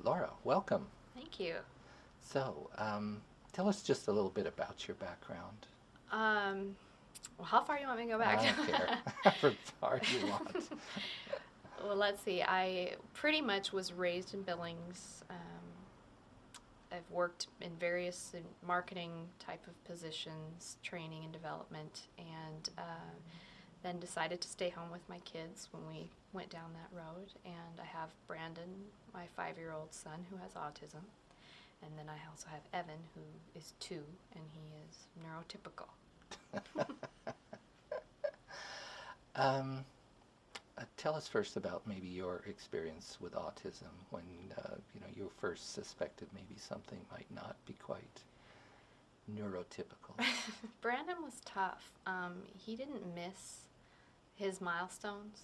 Laura, welcome. Thank you. So, tell us just a little bit about your background. Um, well, how far do you want me to go back? I don't care. However far you want. Well, let's see. I pretty much was raised in Billings. I've worked in various marketing type of positions, training and development, and then decided to stay home with my kids when we went down that road. And I have Brandon, my 5-year-old son, who has autism. And then I also have Evan, who is 2, and he is neurotypical. um, Tell us first about maybe your experience with autism when you first suspected maybe something might not be quite neurotypical. Brandon was tough. He didn't miss his milestones.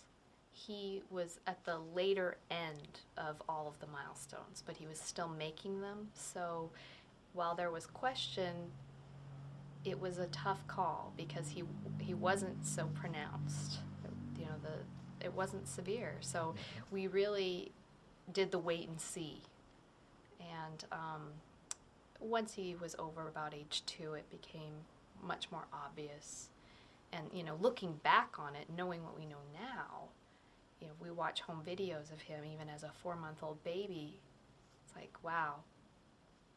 He was at the later end of all of the milestones, but he was still making them. So while there was question, it was a tough call because he wasn't so pronounced. It wasn't severe. So we really did the wait and see. And once he was over about age 2, it became much more obvious. And looking back on it, knowing what we know now, we watch home videos of him even as a 4-month-old baby. It's like, wow,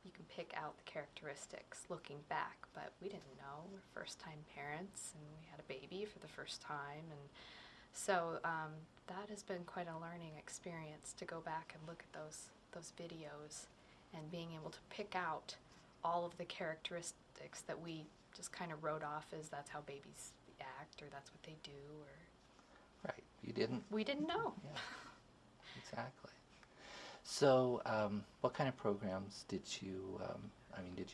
you can pick out the characteristics looking back, but we didn't know. We're first-time parents, and we had a baby for the first time, and so that has been quite a learning experience to go back and look at those videos and being able to pick out all of the characteristics that we just kind of wrote off as that's how babies act or that's what they do. Or Right. You didn't? we didn't know. Yeah, exactly. So, what kind of programs did you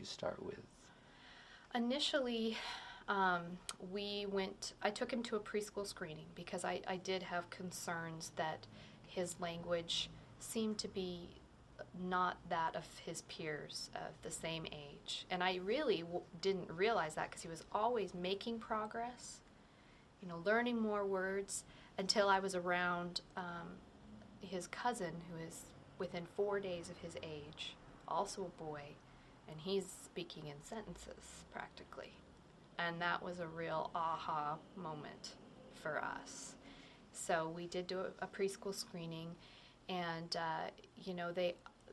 start with? Initially, I took him to a preschool screening because I did have concerns that his language seemed to be not that of his peers of the same age. And I really didn't realize that because he was always making progress, learning more words until I was around his cousin who is within 4 days of his age, also a boy, and he's speaking in sentences practically. And that was a real aha moment for us. So we did do a preschool screening, and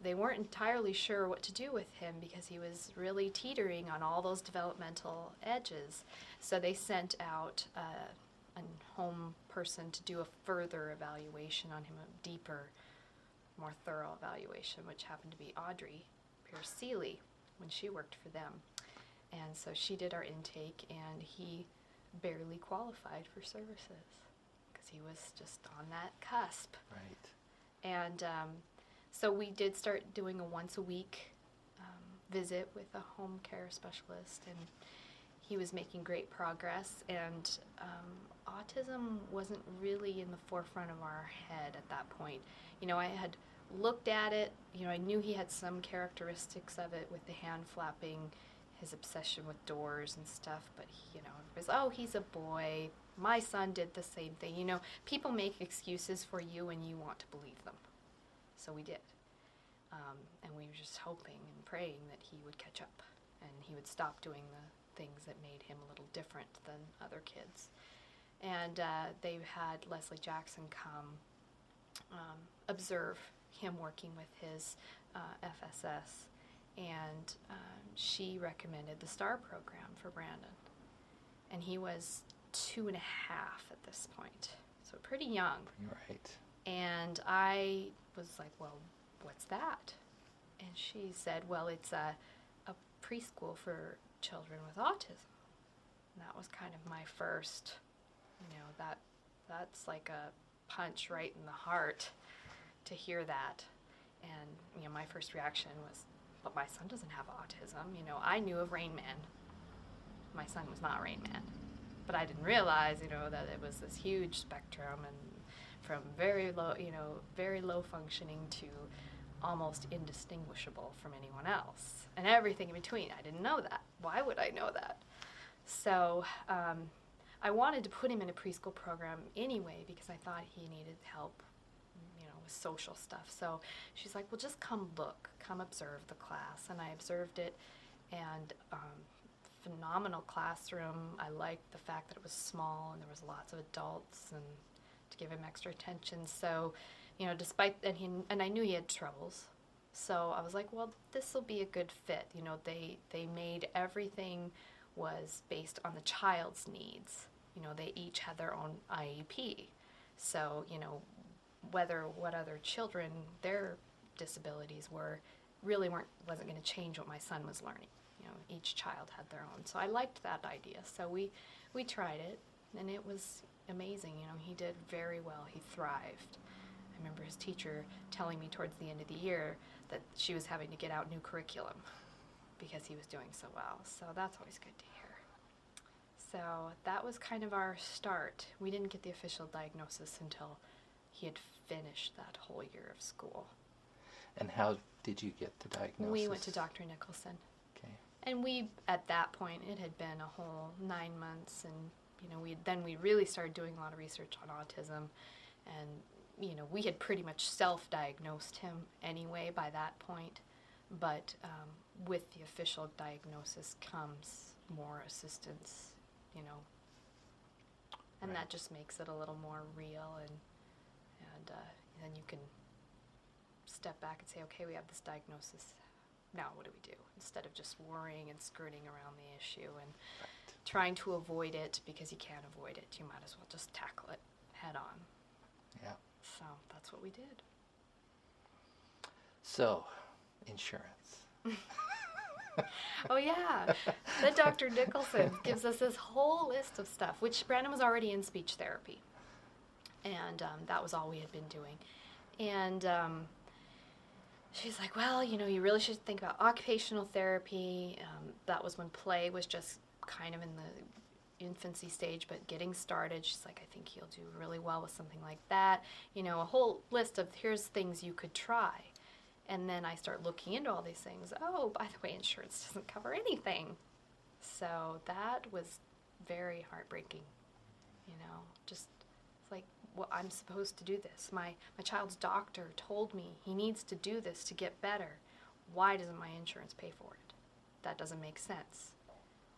they weren't entirely sure what to do with him because he was really teetering on all those developmental edges. So they sent out a home person to do a further evaluation on him, a deeper, more thorough evaluation, which happened to be Audrey Pierce-Seeley when she worked for them. And so she did our intake, and he barely qualified for services because he was just on that cusp. Right. And so we did start doing a once-a-week visit with a home care specialist, and he was making great progress. And autism wasn't really in the forefront of our head at that point. I had looked at it. I knew he had some characteristics of it with the hand flapping, his obsession with doors and stuff, but it was, oh, he's a boy. My son did the same thing. People make excuses for you and you want to believe them. So we did. And we were just hoping and praying that he would catch up and he would stop doing the things that made him a little different than other kids. And they had Leslie Jackson come observe him working with his FSS, and she recommended the STAR program for Brandon. And he was 2.5 at this point, so pretty young. Right. And I was like, well, what's that? And she said, well, it's a preschool for children with autism. And that was kind of my first, that's like a punch right in the heart to hear that. And, my first reaction was, but my son doesn't have autism. I knew of Rain Man. My son was not Rain Man. But I didn't realize, that it was this huge spectrum, and from very low functioning to almost indistinguishable from anyone else, and everything in between. I didn't know that. Why would I know that? So I wanted to put him in a preschool program anyway because I thought he needed help with social stuff. So she's like, well, just come look, come observe the class. And I observed it, and phenomenal classroom. I liked the fact that it was small and there was lots of adults and to give him extra attention. So, despite, and I knew he had troubles. So I was like, well, this will be a good fit. They made everything was based on the child's needs. They each had their own IEP. So, what other children, their disabilities were, really wasn't going to change what my son was learning. Each child had their own. So I liked that idea. So we tried it, and it was amazing. He did very well. He thrived. I remember his teacher telling me towards the end of the year that she was having to get out new curriculum because he was doing so well. So that's always good to hear. So that was kind of our start. We didn't get the official diagnosis until he had finished that whole year of school. And how did you get the diagnosis? We went to Dr. Nicholson. Okay. And at that point, it had been a whole 9 months, and we really started doing a lot of research on autism, and we had pretty much self-diagnosed him anyway by that point, but with the official diagnosis comes more assistance, and Right. that just makes it a little more real, and then you can step back and say, okay, we have this diagnosis. Now what do we do? Instead of just worrying and skirting around the issue and trying to avoid it because you can't avoid it, you might as well just tackle it head on. Yeah. So that's what we did. So, insurance. Oh yeah, the Dr. Nicholson gives us this whole list of stuff, which Brandon was already in speech therapy, and that was all we had been doing. And she's like, well, you really should think about occupational therapy. That was when play was just kind of in the infancy stage, but getting started. She's like, I think he'll do really well with something like that. A whole list of here's things you could try. And then I start looking into all these things. Oh, by the way, insurance doesn't cover anything. So that was very heartbreaking. Just it's like, well, I'm supposed to do this. My child's doctor told me he needs to do this to get better. Why doesn't my insurance pay for it? That doesn't make sense.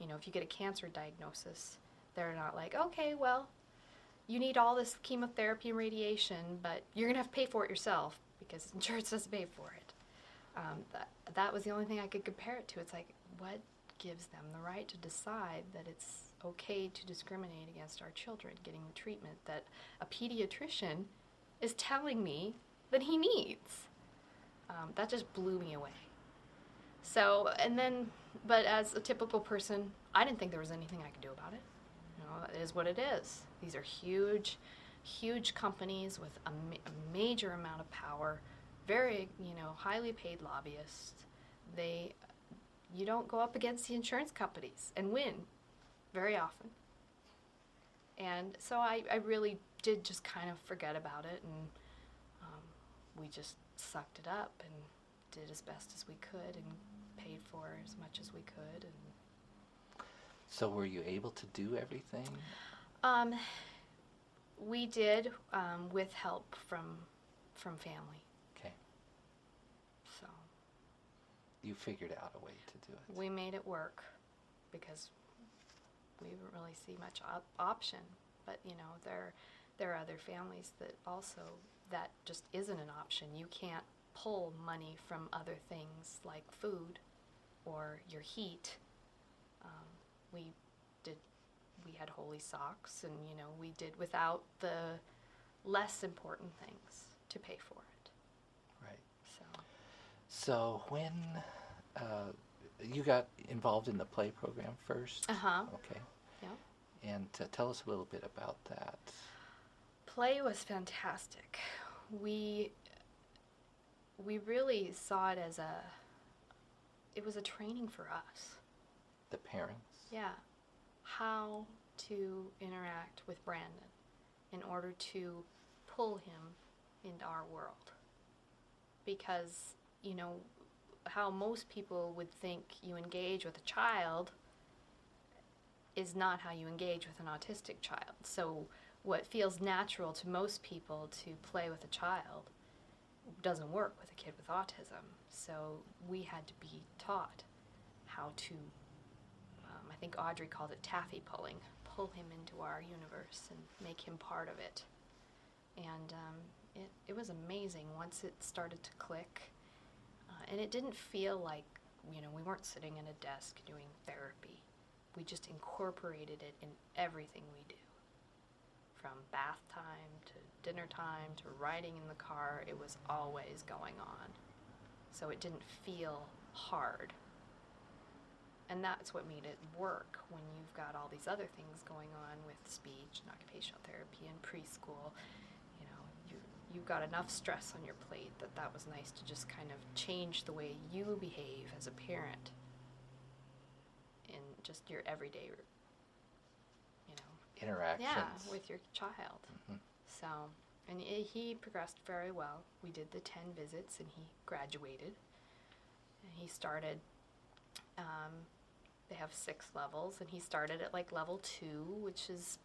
If you get a cancer diagnosis, they're not like, okay, well, you need all this chemotherapy and radiation, but you're going to have to pay for it yourself because insurance doesn't pay for it. That was the only thing I could compare it to. It's like, what gives them the right to decide that it's okay to discriminate against our children getting the treatment that a pediatrician is telling me that he needs? That just blew me away. So, but as a typical person, I didn't think there was anything I could do about it. It is what it is. These are huge, huge companies with a major amount of power, very, highly paid lobbyists. You don't go up against the insurance companies and win very often. And so I really did just kind of forget about it, and we just sucked it up and did as best as we could and paid for as much as we could. And So were you able to do everything? we did with help from family. Okay. So You figured out a way to do it. we made it work because we didn't really see much option. But there are other families that just isn't an option. You can't pull money from other things like food or your heat. We had holy socks, and we did without the less important things to pay for it. Right. So So when you got involved in the play program first? Okay. yeah. And tell us a little bit about that. Play was fantastic. We really saw it as it was a training for us. The parents? Yeah. How to interact with Brandon in order to pull him into our world. Because, how most people would think you engage with a child is not how you engage with an autistic child. So what feels natural to most people to play with a child doesn't work with a kid with autism. So we had to be taught how to, I think Audrey called it taffy pulling, pull him into our universe and make him part of it. And it was amazing once it started to click. And it didn't feel like, we weren't sitting in a desk doing therapy. We just incorporated it in everything we do. From bath time to dinner time to riding in the car, it was always going on. So it didn't feel hard. And that's what made it work when you've got all these other things going on with speech and occupational therapy and preschool. You've got enough stress on your plate that was nice to just kind of change the way you behave as a parent in just your everyday, interactions. Yeah, with your child. Mm-hmm. So, and he progressed very well. We did the 10 visits and he graduated. And he started, they have 6 levels, and he started at like level 2, which is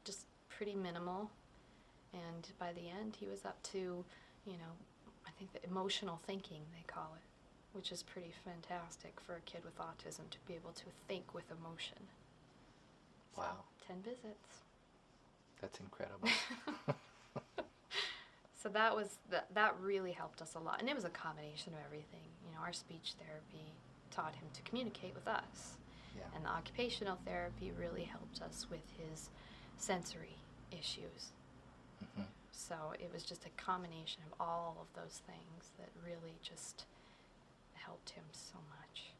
just pretty minimal. And by the end, he was up to, I think the emotional thinking, they call it, which is pretty fantastic for a kid with autism to be able to think with emotion. Wow. So, 10 visits. That's incredible. So that really helped us a lot. And it was a combination of everything. Our speech therapy taught him to communicate with us. Yeah. And the occupational therapy really helped us with his sensory issues. Mm-hmm. So it was just a combination of all of those things that really just helped him so much.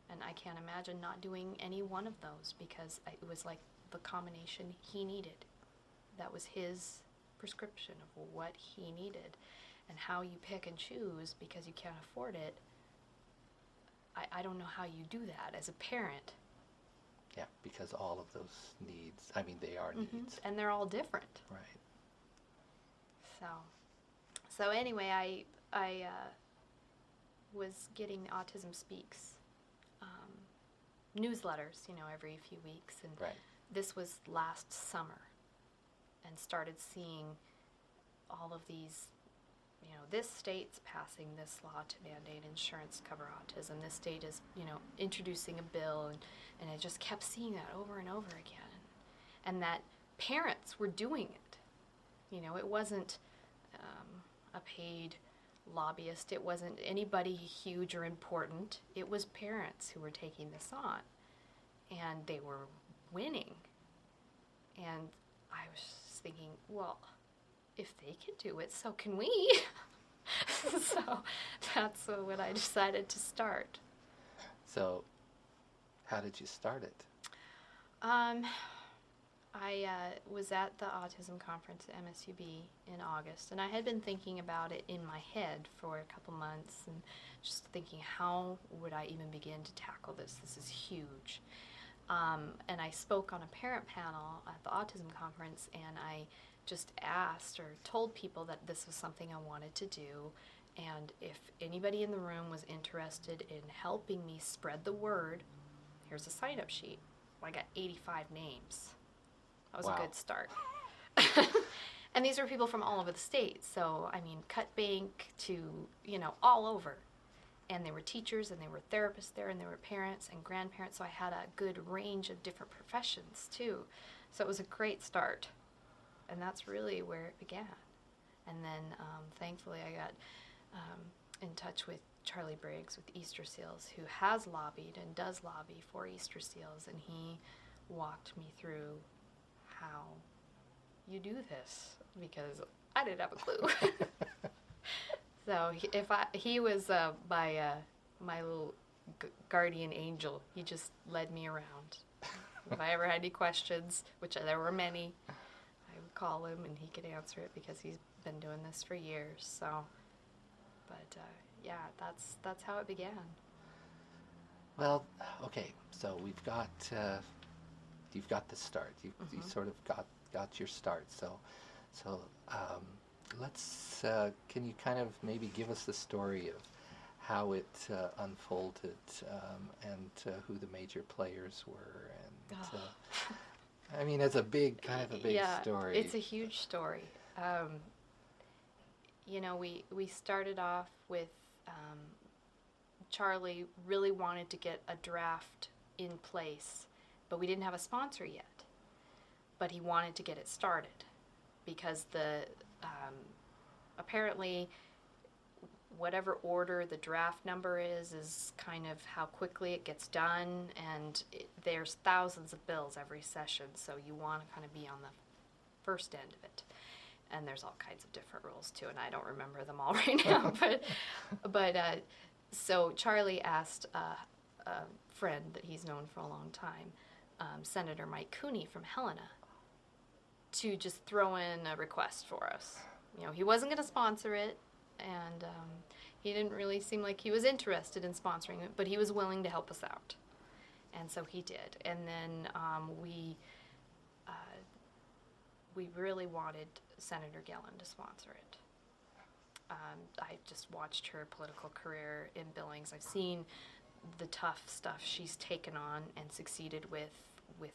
And I can't imagine not doing any one of those because it was like the combination he needed. That was his prescription of what he needed. And how you pick and choose because you can't afford it, I don't know how you do that as a parent. Yeah, because all of those needs, they are Mm-hmm. needs. And they're all different. Right. So anyway, I was getting Autism Speaks newsletters, every few weeks. And right. This was last summer, and started seeing all of these, this state's passing this law to mandate insurance cover autism. This state is, introducing a bill, and I just kept seeing that over and over again. And that parents were doing it. It wasn't a paid lobbyist. It wasn't anybody huge or important. It was parents who were taking this on. And they were winning. And I was just thinking, well, if they can do it, so can we. So that's when I decided to start. So how did you start it? I was at the autism conference at MSUB in August, and I had been thinking about it in my head for a couple months, and just thinking, how would I even begin to tackle this? This is huge. And I spoke on a parent panel at the autism conference, and I just asked or told people that this was something I wanted to do, and if anybody in the room was interested in helping me spread the word, here's a sign-up sheet. I got 85 names. That was wow. a good start. And these were people from all over the state. So, Cut Bank to, all over. And they were teachers, and they were therapists there, and they were parents and grandparents. So I had a good range of different professions, too. So it was a great start. And that's really where it began. And then, thankfully, I got in touch with Charlie Briggs with Easter Seals, who has lobbied and does lobby for Easter Seals. And he walked me through how you do this, because I didn't have a clue. So he was my little guardian angel. He just led me around. If I ever had any questions, which there were many, I would call him and he could answer it because he's been doing this for years. So, but yeah, that's how it began. Well, okay, so we've got you've got the start. You sort of got your start. So let's can you kind of maybe give us the story of how it unfolded and who the major players were, and I mean, it's a big, kind of a big Yeah, story. it's a huge story. You know, we started off with Charlie really wanted to get a draft in place, but we didn't have a sponsor yet. But he wanted to get it started because the apparently whatever order the draft number is kind of how quickly it gets done, and there's thousands of bills every session, so you want to kind of be on the first end of it. And there's all kinds of different rules too, and I don't remember them all right now. But so Charlie asked a friend that he's known for a long time, Senator Mike Cooney from Helena, to just throw in a request for us. You know, he wasn't going to sponsor it, and he didn't really seem like he was interested in sponsoring it, but he was willing to help us out. And so he did. And then we really wanted Senator Gillen to sponsor it. I just watched her political career in Billings. I've seen the tough stuff she's taken on and succeeded with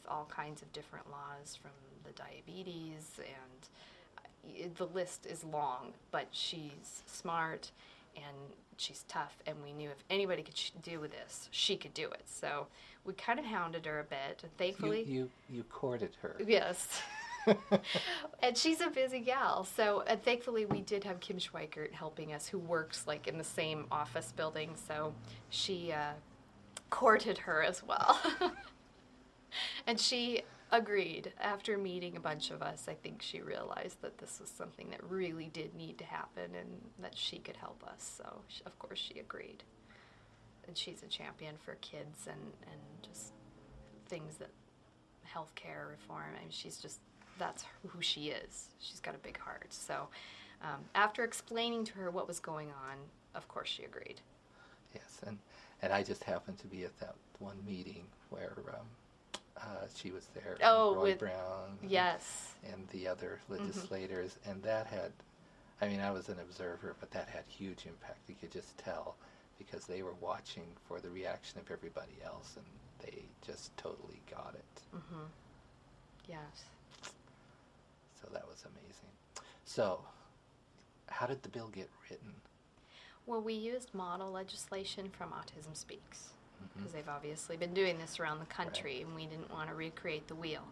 all kinds of different laws, from the diabetes, and the list is long, but she's smart and she's tough, and we knew if anybody could do with this, she could do it. So we kind of hounded her a bit, and thankfully... You courted her. Yes. And she's a busy gal, so thankfully we did have Kim Schweikert helping us, who works like in the same office building, so she courted her as well. And she agreed. After meeting a bunch of us, I think she realized that this was something that really did need to happen and that she could help us, so of course she agreed. And she's a champion for kids and just things that healthcare reform, I mean, she's just, that's who she is. She's got a big heart. So after explaining to her what was going on, of course she agreed. Yes, and I just happened to be at that one meeting where she was there. Oh, Roy with Brown. Yes. And the other legislators, and that had, I mean, I was an observer, but that had huge impact. You could just tell because they were watching for the reaction of everybody else, and they just totally got it. Mm-hmm. Yes. So that was amazing. So, how did the bill get written? Well, we used model legislation from Autism Speaks, because they've obviously been doing this around the country, Right. and we didn't want to recreate the wheel.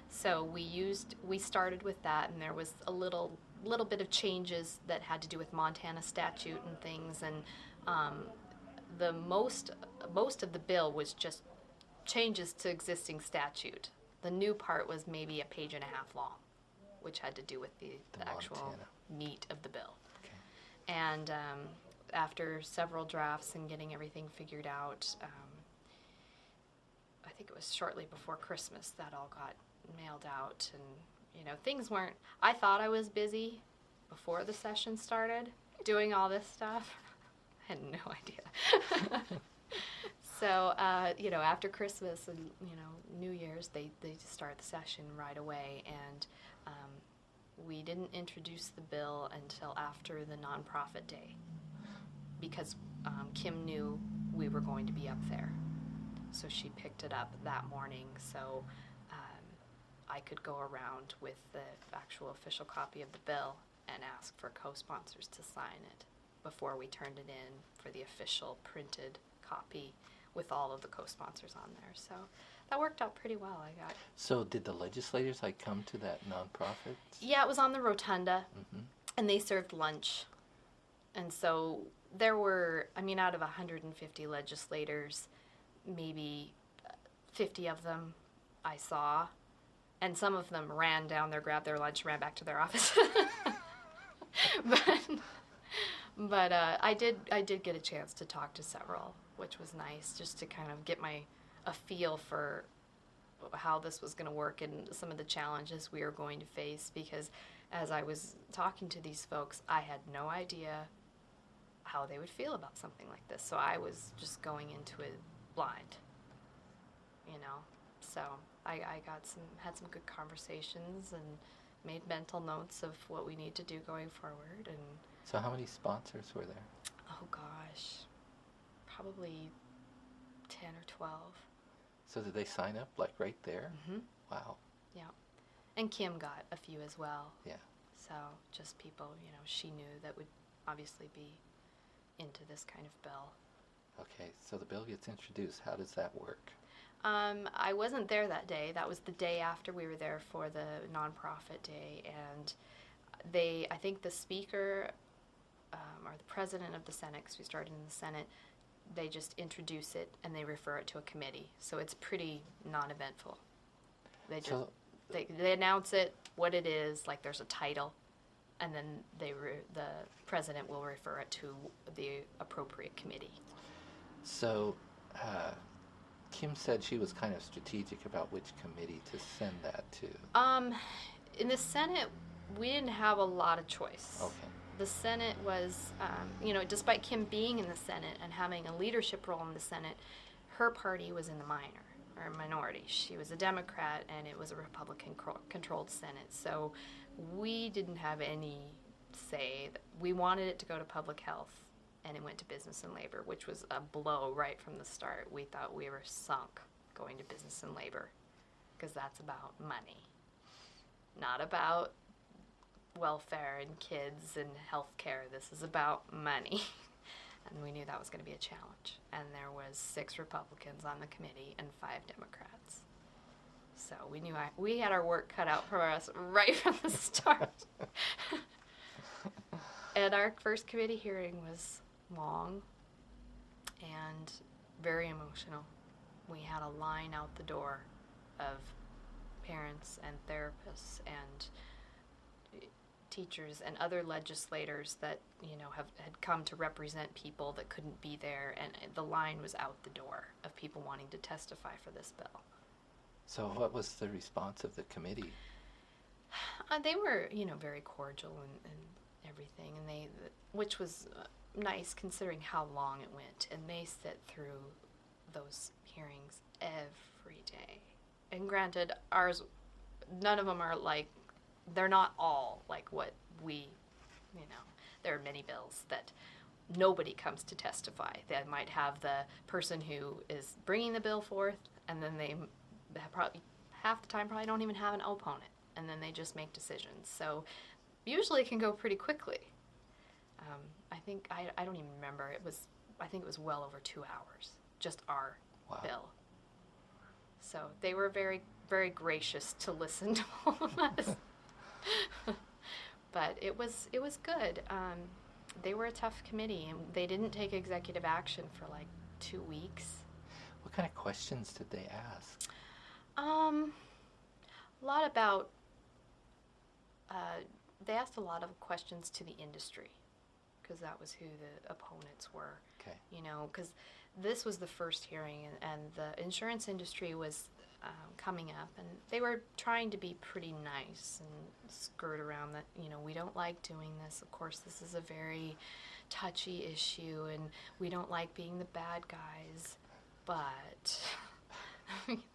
So we started with that, and there was a little bit of changes that had to do with Montana statute and things, and the most of the bill was just changes to existing statute. The new part was maybe a page and a half long, which had to do with the actual Montana meat of the bill. Okay. And after several drafts and getting everything figured out, I think it was shortly before Christmas that all got mailed out. And, you know, things weren't, I thought I was busy before the session started doing all this stuff. I had no idea. So, you know, after Christmas and, you know, New Year's, they just started the session right away. And we didn't introduce the bill until after the nonprofit day, because Kim knew we were going to be up there. So she picked it up that morning, so I could go around with the actual official copy of the bill and ask for co-sponsors to sign it before we turned it in for the official printed copy with all of the co-sponsors on there. So that worked out pretty well. So did the legislators come to that nonprofit? Yeah, it was on the rotunda, and they served lunch. And so there were, I mean, out of 150 legislators, maybe 50 of them I saw, and some of them ran down there, grabbed their lunch, ran back to their office. But I did get a chance to talk to several, which was nice, just to kind of get a feel for how this was going to work and some of the challenges we were going to face, because as I was talking to these folks, I had no idea how they would feel about something like this. So I was just going into it blind, you know. So I had some good conversations and made mental notes of what we need to do going forward. And So how many sponsors were there? oh gosh, probably 10 or 12. So did they sign up like right there? Mm-hmm. Wow. Yeah. And Kim got a few as well. Yeah. So just people, she knew that would obviously be into this kind of bill. Okay, so the bill gets introduced. How does that work? I wasn't there that day. That was the day after we were there for the nonprofit day, and I think the speaker or the president of the Senate, because we started in the Senate, they just introduce it and they refer it to a committee. So it's pretty non-eventful. They just they announce it, what it is, like there's a title, and then the president will refer it to the appropriate committee. So Kim said she was kind of strategic about which committee to send that to. In the Senate, we didn't have a lot of choice. Okay. The Senate was, despite Kim being in the Senate and having a leadership role in the Senate, her party was in the minority. She was a Democrat, and it was a Republican-controlled Senate. So we didn't have any say. We wanted it to go to public health, and it went to business and labor, which was a blow right from the start. We thought we were sunk going to business and labor, because that's about money, not about welfare and kids and health care. This is about money. And we knew that was going to be a challenge. And there was 6 Republicans on the committee and 5 Democrats. So we knew we had our work cut out for us right from the start. And our first committee hearing was long and very emotional. We had a line out the door of parents and therapists and teachers and other legislators that had come to represent people that couldn't be there, and the line was out the door of people wanting to testify for this bill. So what was the response of the committee? They were very cordial and everything, and which was nice considering how long it went, and they sit through those hearings every day. And granted, ours, none of them are like, they're not all like what there are many bills that nobody comes to testify. They might have the person who is bringing the bill forth, and then they probably half the time probably don't even have an opponent, and then they just make decisions. So usually it can go pretty quickly. I think, I don't even remember, I think it was well over 2 hours, just our bill. So they were very, very gracious to listen to all of us. But it was good. They were a tough committee, and they didn't take executive action for like 2 weeks. What kind of questions did they ask? A lot about, they asked a lot of questions to the industry, because that was who the opponents were. Okay. Because this was the first hearing, and the insurance industry was coming up, and they were trying to be pretty nice and skirt around that, we don't like doing this. Of course, this is a very touchy issue, and we don't like being the bad guys, but,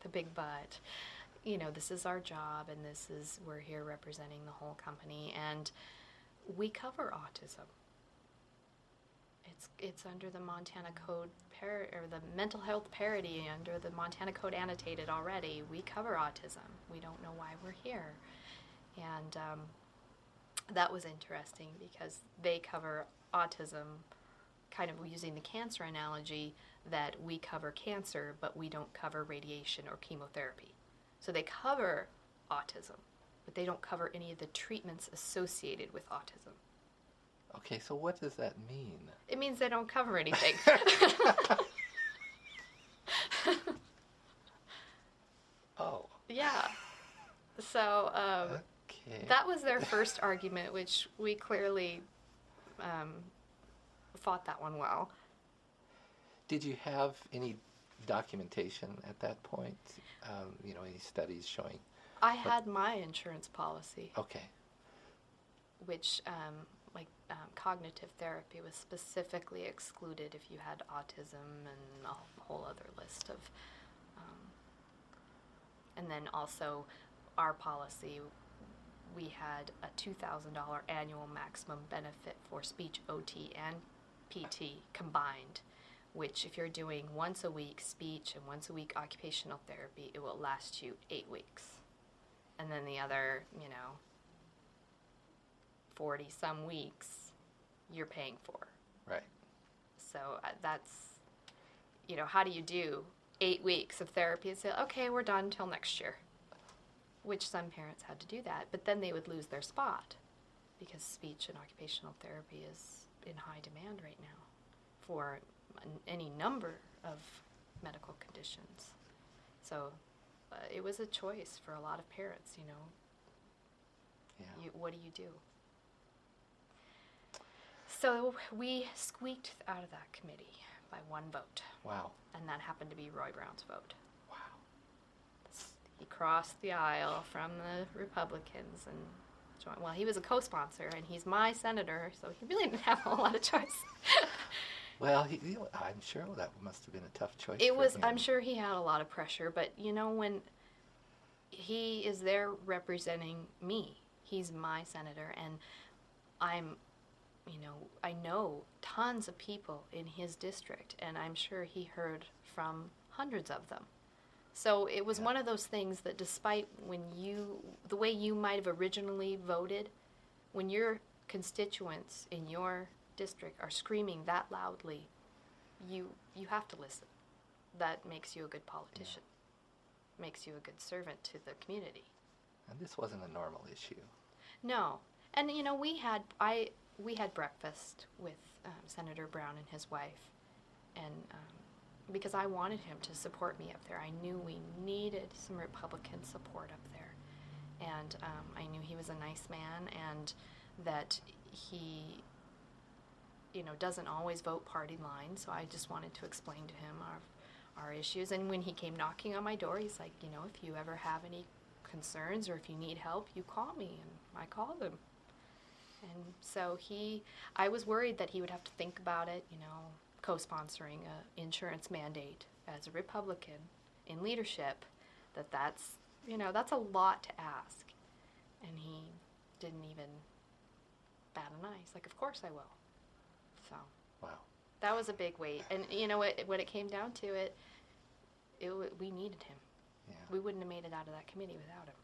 the big but, this is our job, and we're here representing the whole company, and we cover autism. It's under the Montana Code, or the mental health parity under the Montana Code annotated already. We cover autism. We don't know why we're here. And that was interesting, because they cover autism, kind of using the cancer analogy, that we cover cancer, but we don't cover radiation or chemotherapy. So they cover autism, but they don't cover any of the treatments associated with autism. Okay, so what does that mean? It means they don't cover anything. Oh. Yeah. So Okay. that was their first argument, which we clearly fought that one well. Did you have any documentation at that point? Any studies showing? I had my insurance policy. Okay. Which, cognitive therapy was specifically excluded if you had autism, and a whole other list of, and then also our policy, we had a $2,000 annual maximum benefit for speech, OT, and PT combined, which if you're doing once a week speech and once a week occupational therapy, it will last you 8 weeks. and then the other, 40 some weeks you're paying for. Right. So that's, how do you do 8 weeks of therapy and say, okay, we're done till next year? Which some parents had to do that, but then they would lose their spot because speech and occupational therapy is in high demand right now for any number of medical conditions. So it was a choice for a lot of parents, Yeah. What do you do? So we squeaked out of that committee by 1 vote. Wow. And that happened to be Roy Brown's vote. Wow. He crossed the aisle from the Republicans and joined. Well, he was a co-sponsor, and he's my senator, so he really didn't have a lot of choice. Well, I'm sure that must have been a tough choice. It was. For him. I'm sure he had a lot of pressure, but when he is there representing me, he's my senator, and I'm, I know tons of people in his district, and I'm sure he heard from hundreds of them. So it was one of those things that despite the way you might have originally voted, when your constituents in your district are screaming that loudly, you have to listen. That makes you a good politician, makes you a good servant to the community. And this wasn't a normal issue. No. And, we had breakfast with Senator Brown and his wife, and because I wanted him to support me up there. I knew we needed some Republican support up there. And I knew he was a nice man and that he, doesn't always vote party lines. So I just wanted to explain to him our issues. And when he came knocking on my door, he's like, if you ever have any concerns or if you need help, you call me. And I called him. And so I was worried that he would have to think about it, co-sponsoring an insurance mandate as a Republican in leadership, that's a lot to ask. And he didn't even bat an eye. He's like, of course I will. So Wow. that was a big weight. And when it came down to it, we needed him. Yeah. We wouldn't have made it out of that committee without him.